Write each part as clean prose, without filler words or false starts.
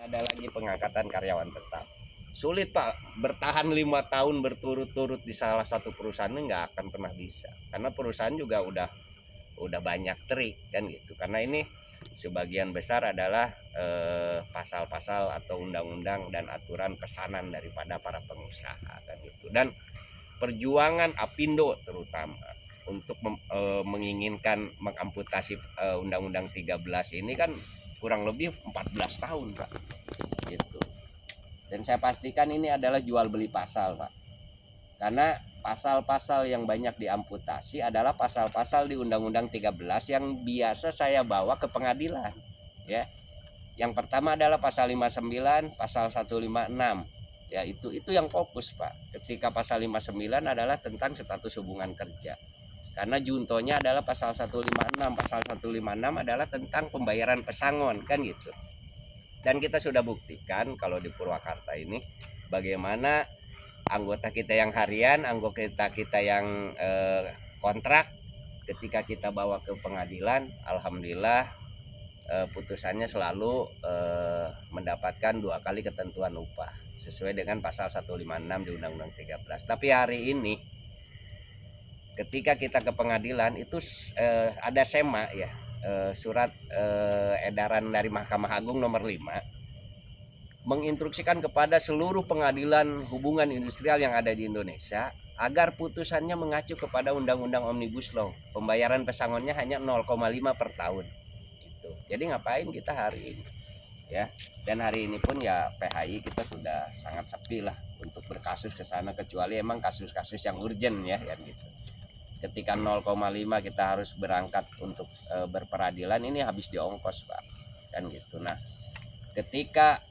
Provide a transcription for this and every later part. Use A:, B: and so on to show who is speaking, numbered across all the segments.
A: ada lagi pengangkatan karyawan tetap. Sulit Pak, bertahan 5 tahun berturut-turut di salah satu perusahaan ini nggak akan pernah bisa. Karena perusahaan juga udah banyak trik kan gitu. Karena ini sebagian besar adalah pasal-pasal atau undang-undang dan aturan pesanan daripada para pengusaha kan gitu. Dan perjuangan Apindo terutama untuk menginginkan mengamputasi Undang-Undang 13 ini kan kurang lebih 14 tahun Pak gitu. Dan saya pastikan ini adalah jual beli pasal Pak, karena pasal-pasal yang banyak diamputasi adalah pasal-pasal di Undang-Undang 13 yang biasa saya bawa ke pengadilan ya. Yang pertama adalah pasal 59, pasal 156. Ya, itu yang fokus Pak. Ketika pasal 59 adalah tentang status hubungan kerja. Karena juntonya adalah pasal 156. Pasal 156 adalah tentang pembayaran pesangon kan gitu. Dan kita sudah buktikan kalau di Purwakarta ini bagaimana anggota kita yang harian, anggota kita yang kontrak, ketika kita bawa ke pengadilan, alhamdulillah putusannya selalu mendapatkan 2 kali ketentuan upah sesuai dengan pasal 156 di Undang-Undang 13. Tapi hari ini ketika kita ke pengadilan itu ada SEMA ya, surat edaran dari Mahkamah Agung nomor 5 menginstruksikan kepada seluruh pengadilan hubungan industrial yang ada di Indonesia agar putusannya mengacu kepada Undang-Undang Omnibus Law. Pembayaran pesangonnya hanya 0,5 per tahun. Gitu. Jadi ngapain kita hari ini? Ya. Dan hari ini pun ya PHI kita sudah sangat sepi lah untuk berkasus ke sana, kecuali emang kasus-kasus yang urgent ya kan gitu. Ketika 0,5 kita harus berangkat untuk berperadilan, ini habis di ongkos Pak. Kan gitu. Nah, ketika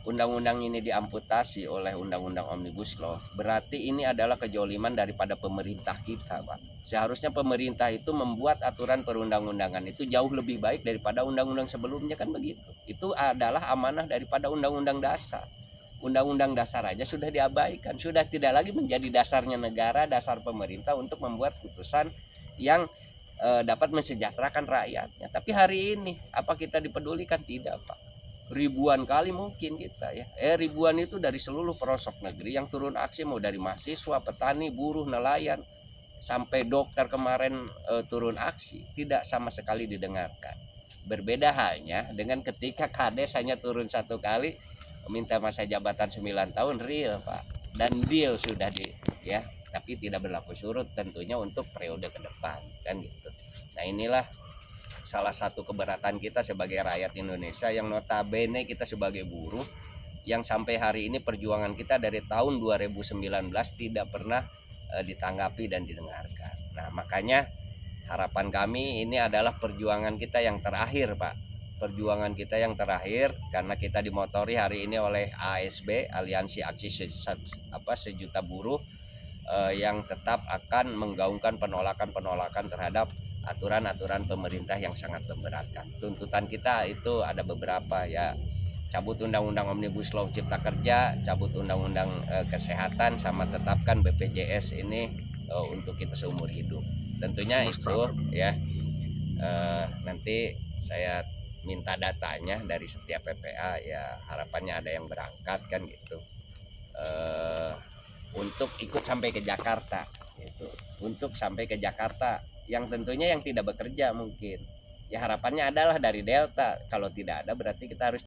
A: undang-undang ini diamputasi oleh Undang-Undang Omnibus Law, berarti ini adalah kejoliman daripada pemerintah kita Pak. Seharusnya pemerintah itu membuat aturan perundang-undangan itu jauh lebih baik daripada undang-undang sebelumnya kan begitu. Itu adalah amanah daripada Undang-Undang Dasar. Undang-Undang Dasar aja sudah diabaikan, sudah tidak lagi menjadi dasarnya negara, dasar pemerintah untuk membuat putusan yang dapat mensejahterakan rakyatnya. Tapi hari ini apa kita dipedulikan? Tidak Pak. Ribuan kali mungkin kita ya, ribuan itu dari seluruh pelosok negeri yang turun aksi, mau dari mahasiswa, petani, buruh, nelayan, sampai dokter kemarin turun aksi, tidak sama sekali didengarkan. Berbeda halnya dengan ketika Kades hanya turun 1 kali minta masa jabatan 9 tahun real Pak, dan deal sudah ya, tapi tidak berlaku surut tentunya untuk periode ke depan kan gitu. Nah inilah salah satu keberatan kita sebagai rakyat Indonesia yang notabene kita sebagai buruh yang sampai hari ini perjuangan kita dari tahun 2019 tidak pernah ditanggapi dan didengarkan. Nah makanya harapan kami ini adalah perjuangan kita yang terakhir Pak. Perjuangan kita yang terakhir karena kita dimotori hari ini oleh ASB, Aliansi Aksi Sejuta Buruh, yang tetap akan menggaungkan penolakan terhadap aturan-aturan pemerintah yang sangat memberatkan. Tuntutan kita itu ada beberapa ya, cabut Undang-Undang Omnibus Law Cipta Kerja, cabut Undang-Undang Kesehatan, sama tetapkan BPJS ini untuk kita seumur hidup. Tentunya itu ya, nanti saya minta datanya dari setiap PPA ya, harapannya ada yang berangkat kan gitu, untuk ikut sampai ke Jakarta gitu. Untuk sampai ke Jakarta yang tentunya yang tidak bekerja mungkin ya, harapannya adalah dari Delta. Kalau tidak ada berarti kita harus